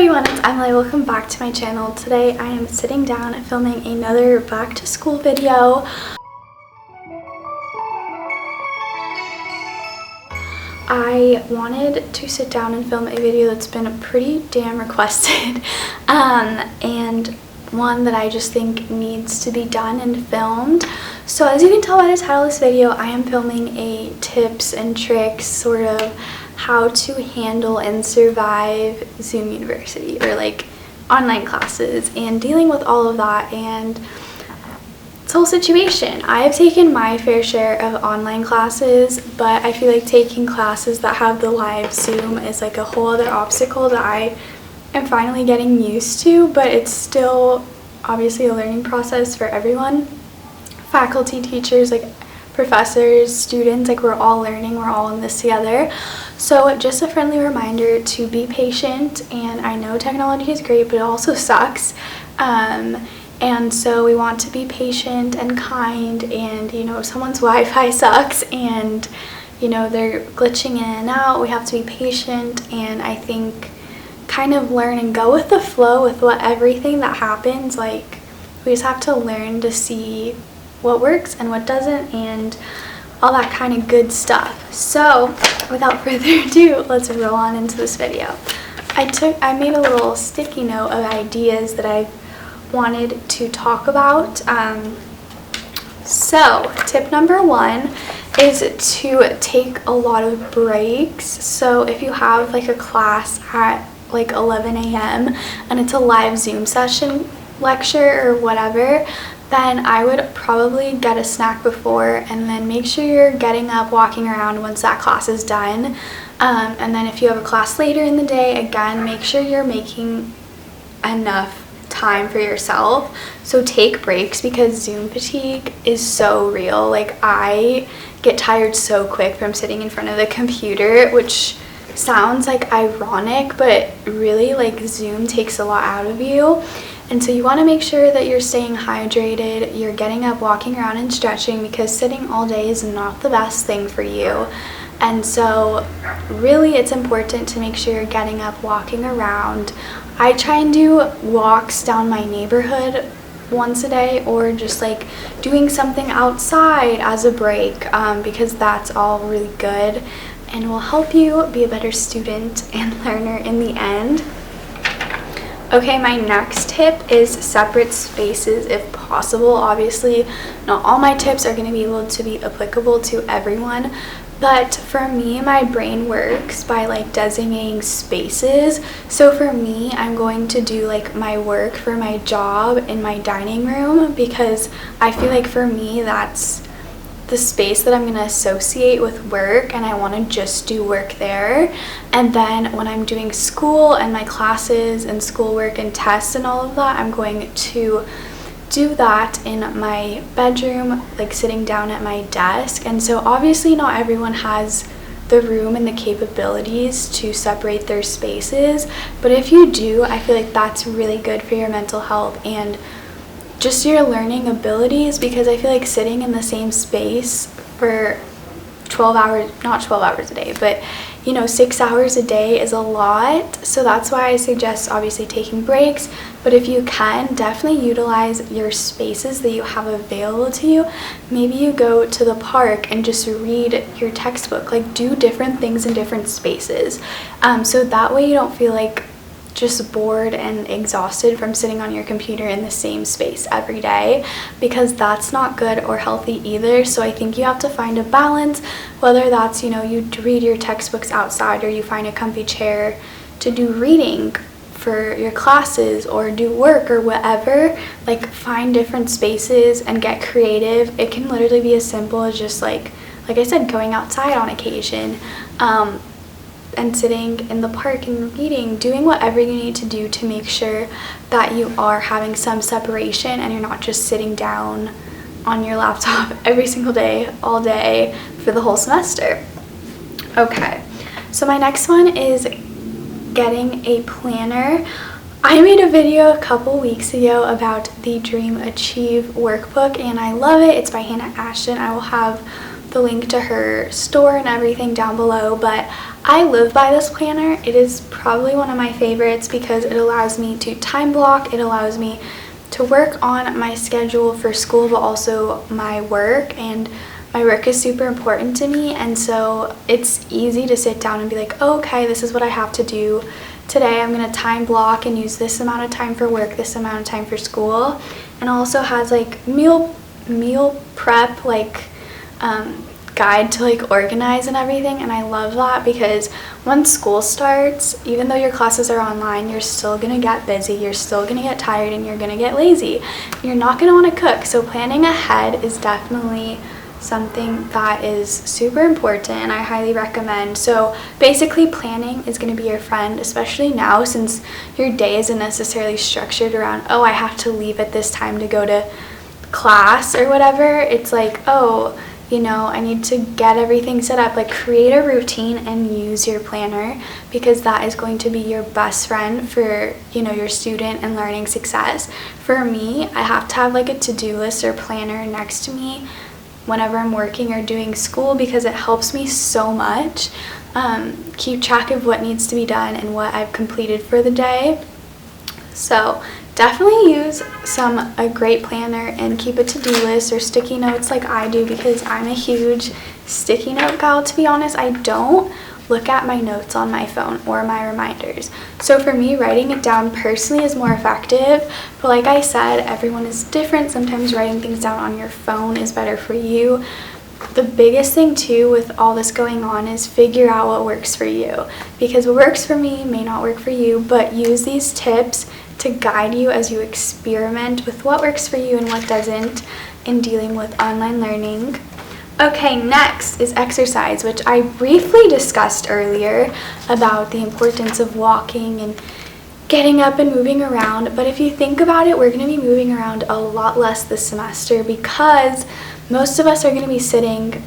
everyone, it's Emily. Welcome back to my channel. Today I am sitting down and filming another back to school video. I wanted to sit down and film a video that's been pretty damn requested and one that I just think needs to be done and filmed. So as you can tell by the title of this video, I am filming a tips and tricks sort of how to handle and survive Zoom University, or like online classes, and dealing with all of that and this whole situation. I have taken my fair share of online classes, but I feel like taking classes that have the live Zoom is like a whole other obstacle that I am finally getting used to, but it's still obviously a learning process for everyone. Faculty, teachers, like professors, students, like we're all learning, we're all in this together. So just a friendly reminder to be patient, and I know technology is great, but it also sucks. And so we want to be patient and kind, and if someone's Wi-Fi sucks and they're glitching in and out, we have to be patient, and I think kind of learn and go with the flow with everything that happens. Like, we just have to learn to see what works and what doesn't and all that kind of good stuff. So without further ado, let's roll on into this video. I made a little sticky note of ideas that I wanted to talk about. So tip number one is to take a lot of breaks. So if you have like a class at like 11 a.m. and it's a live Zoom session, lecture, or whatever, then I would probably get a snack before, and then make sure you're getting up, walking around once that class is done. And then if you have a class later in the day, again, make sure you're making enough time for yourself. So take breaks, because Zoom fatigue is so real. Like, I get tired so quick from sitting in front of the computer, which sounds like ironic, but really, like, Zoom takes a lot out of you. And so you want to make sure that you're staying hydrated, you're getting up, walking around and stretching, because sitting all day is not the best thing for you. And so really it's important to make sure you're getting up, walking around. I try and do walks down my neighborhood once a day, or just like doing something outside as a break, because that's all really good and will help you be a better student and learner in the end. Okay, my next tip is separate spaces if possible. Obviously, not all my tips are going to be able to be applicable to everyone, but for me, my brain works by like designating spaces. So for me, I'm going to do like my work for my job in my dining room, because I feel like for me, that's the space that I'm going to associate with work, and I want to just do work there. And then when I'm doing school and my classes and schoolwork and tests and all of that, I'm going to do that in my bedroom, like sitting down at my desk. And so obviously not everyone has the room and the capabilities to separate their spaces, but if you do, I feel like that's really good for your mental health and just your learning abilities, because I feel like sitting in the same space for 12 hours, not 12 hours a day, but 6 hours a day is a lot. So that's why I suggest obviously taking breaks, but if you can, definitely utilize your spaces that you have available to you. Maybe you go to the park and just read your textbook, like do different things in different spaces, so that way you don't feel like just bored and exhausted from sitting on your computer in the same space every day, because that's not good or healthy either. So I think you have to find a balance, whether that's you read your textbooks outside, or you find a comfy chair to do reading for your classes or do work or whatever. Like, find different spaces and get creative. It can literally be as simple as just like I said, going outside on occasion, and sitting in the park and reading, doing whatever you need to do to make sure that you are having some separation and you're not just sitting down on your laptop every single day, all day, for the whole semester. Okay, so my next one is getting a planner. I made a video a couple weeks ago about the Dream Achieve workbook, and I love it. It's by Hannah Ashton. I will have the link to her store and everything down below, but I live by this planner. It is probably one of my favorites because it allows me to time block, it allows me to work on my schedule for school, but also my work, and my work is super important to me, and so it's easy to sit down and be like, oh, okay, this is what I have to do today. I'm gonna time block and use this amount of time for work, this amount of time for school. And also has like meal prep, like guide to like organize and everything, and I love that because once school starts, even though your classes are online, you're still gonna get busy, you're still gonna get tired, and you're gonna get lazy. You're not gonna want to cook, so planning ahead is definitely something that is super important, and I highly recommend. So basically, planning is going to be your friend, especially now since your day isn't necessarily structured around, oh, I have to leave at this time to go to class or whatever. It's like, oh, you know, I need to get everything set up. Like, create a routine and use your planner, because that is going to be your best friend for, you know, your student and learning success. For me, I have to have like a to-do list or planner next to me whenever I'm working or doing school, because it helps me so much keep track of what needs to be done and what I've completed for the day. So definitely use a great planner and keep a to-do list or sticky notes like I do, because I'm a huge sticky note gal, to be honest. I don't look at my notes on my phone or my reminders. So for me, writing it down personally is more effective, but like I said, everyone is different. Sometimes writing things down on your phone is better for you. The biggest thing too with all this going on is figure out what works for you, because what works for me may not work for you, but use these tips to guide you as you experiment with what works for you and what doesn't in dealing with online learning. Okay, next is exercise, which I briefly discussed earlier about the importance of walking and getting up and moving around. But if you think about it, we're going to be moving around a lot less this semester, because most of us are going to be sitting,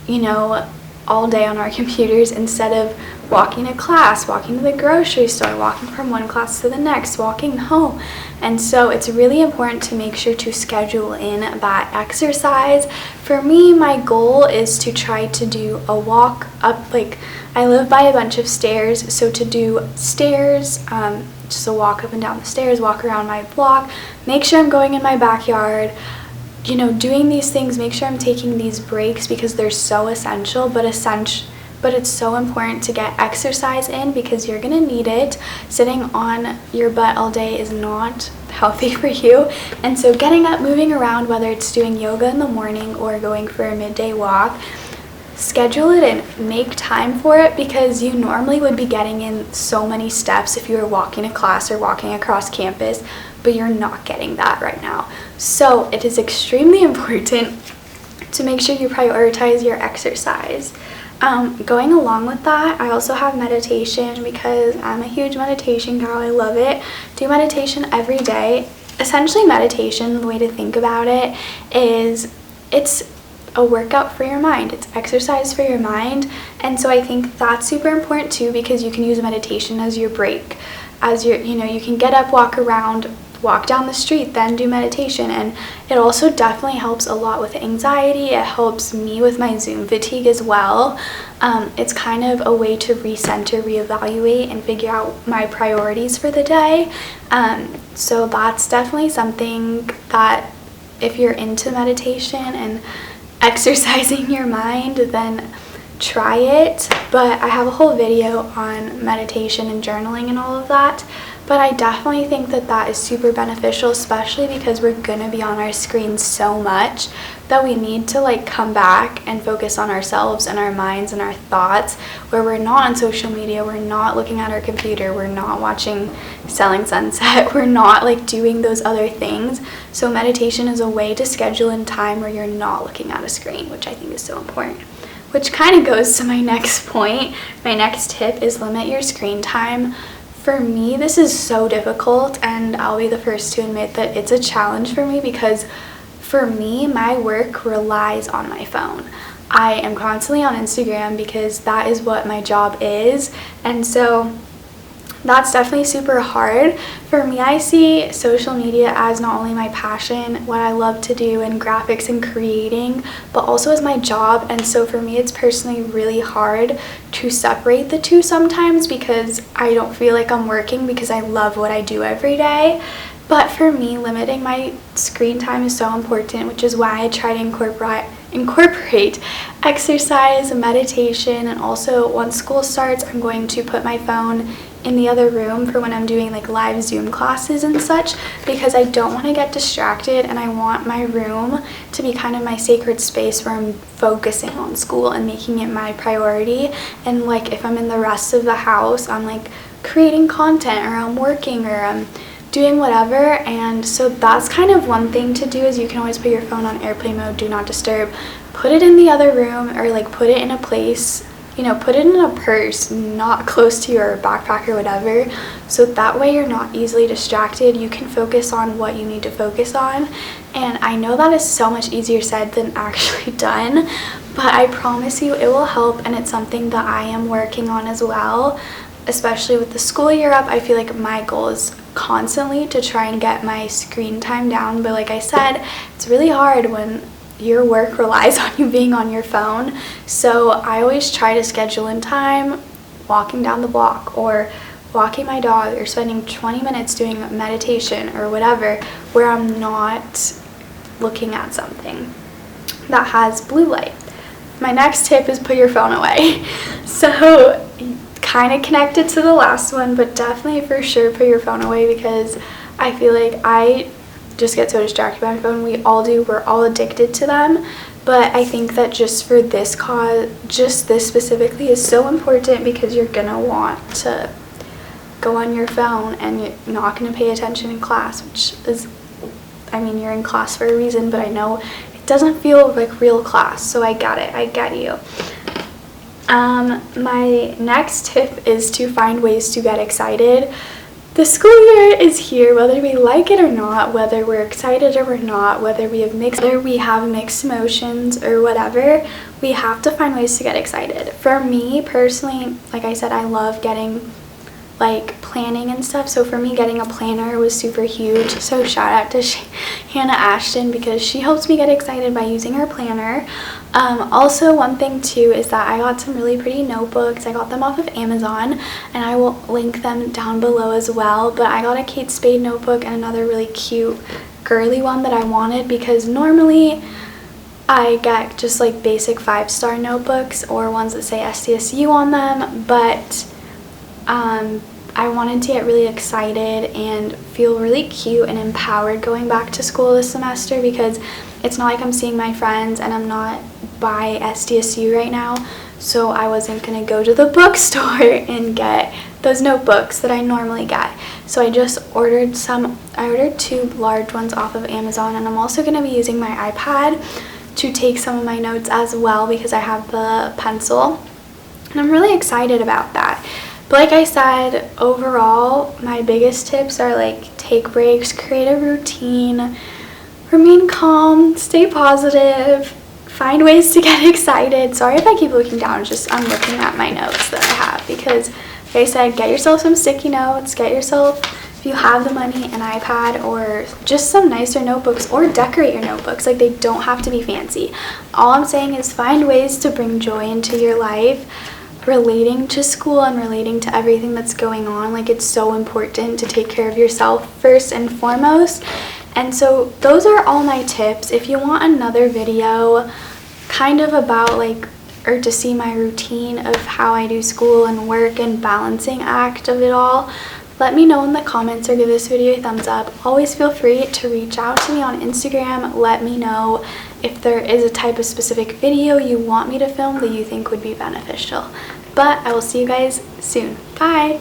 you know, all day on our computers instead of walking to class, walking to the grocery store, walking from one class to the next, walking home. And so it's really important to make sure to schedule in that exercise. For me, my goal is to try to do a walk up, like I live by a bunch of stairs, so to do stairs, just a walk up and down the stairs, walk around my block, make sure I'm going in my backyard, you know, doing these things, make sure I'm taking these breaks because they're so essential, but it's so important to get exercise in because you're gonna need it. Sitting on your butt all day is not healthy for you, and so getting up, moving around, whether it's doing yoga in the morning or going for a midday walk, schedule it and make time for it, because you normally would be getting in so many steps if you were walking to class or walking across campus, but you're not getting that right now. So it is extremely important to make sure you prioritize your exercise. Going along with that, I also have meditation because I'm a huge meditation gal. I love it. Do meditation every day. Essentially, meditation, the way to think about it is it's a workout for your mind. It's exercise for your mind. And so I think that's super important too, because you can use meditation as your break. As your, you know, you can get up, walk around, walk down the street, then do meditation. And it also definitely helps a lot with anxiety. It helps me with my Zoom fatigue as well. It's kind of a way to recenter, reevaluate, and figure out my priorities for the day. So that's definitely something that if you're into meditation and exercising your mind, then try it. But I have a whole video on meditation and journaling and all of that. But I definitely think that that is super beneficial, especially because we're gonna be on our screens so much that we need to like come back and focus on ourselves and our minds and our thoughts, where we're not on social media, we're not looking at our computer, we're not watching Selling Sunset, we're not like doing those other things. So meditation is a way to schedule in time where you're not looking at a screen, which I think is so important. Which kind of goes to my next point. My next tip is limit your screen time. For me, this is so difficult, and I'll be the first to admit that it's a challenge for me, because for me, my work relies on my phone. I am constantly on Instagram because that is what my job is, and so that's definitely super hard. For me, I see social media as not only my passion, what I love to do in graphics and creating, but also as my job. And so for me, it's personally really hard to separate the two sometimes because I don't feel like I'm working because I love what I do every day. But for me, limiting my screen time is so important, which is why I try to incorporate exercise, meditation, and also once school starts, I'm going to put my phone in the other room for when I'm doing like live Zoom classes and such, because I don't want to get distracted and I want my room to be kind of my sacred space where I'm focusing on school and making it my priority. And like if I'm in the rest of the house, I'm like creating content or I'm working or I'm doing whatever. And so that's kind of one thing to do, is you can always put your phone on airplane mode, do not disturb, put it in the other room, or like put it in a place, you know, put it in a purse not close to your backpack or whatever, so that way you're not easily distracted. You can focus on what you need to focus on. And I know that is so much easier said than actually done, but I promise you it will help, and it's something that I am working on as well. Especially with the school year up, I feel like my goal is constantly to try and get my screen time down, but like I said, it's really hard when your work relies on you being on your phone. So I always try to schedule in time walking down the block or walking my dog or spending 20 minutes doing meditation or whatever, where I'm not looking at something that has blue light. My next tip is put your phone away. So kind of connected to the last one, but definitely for sure put your phone away, because I feel like I just get so distracted by my phone. We all do, we're all addicted to them. But I think that just for this cause, just this specifically is so important, because you're gonna want to go on your phone and you're not gonna pay attention in class, which is, I mean, you're in class for a reason, but I know it doesn't feel like real class, so I get it, I get you. My next tip is to find ways to get excited. The school year is here, whether we like it or not, whether we're excited or we're not, whether we have mixed emotions or whatever, we have to find ways to get excited. For me personally, like I said, I love getting like planning and stuff, so for me getting a planner was super huge. So shout out to Hannah Ashton, because she helps me get excited by using her planner. Also, one thing too is that I got some really pretty notebooks. I got them off of Amazon, and I will link them down below as well. But I got a Kate Spade notebook and another really cute girly one that I wanted, because normally I get just like basic 5-star notebooks or ones that say SDSU on them, but I wanted to get really excited and feel really cute and empowered going back to school this semester, because it's not like I'm seeing my friends and I'm not by SDSU right now, so I wasn't gonna go to the bookstore and get those notebooks that I normally get. So I just ordered I ordered 2 large ones off of Amazon, and I'm also gonna be using my iPad to take some of my notes as well, because I have the pencil, and I'm really excited about that. But like I said, overall, my biggest tips are like take breaks, create a routine, remain calm, stay positive, find ways to get excited. Sorry if I keep looking down, just I'm looking at my notes that I have, because like I said, get yourself some sticky notes, get yourself, if you have the money, an iPad or just some nicer notebooks, or decorate your notebooks. Like, they don't have to be fancy. All I'm saying is find ways to bring joy into your life, relating to school and relating to everything that's going on. Like, it's so important to take care of yourself first and foremost. And so those are all my tips. If you want another video kind of about like, or to see my routine of how I do school and work and balancing act of it all, let me know in the comments or give this video a thumbs up. Always feel free to reach out to me on Instagram. Let me know if there is a type of specific video you want me to film that you think would be beneficial. But I will see you guys soon. Bye!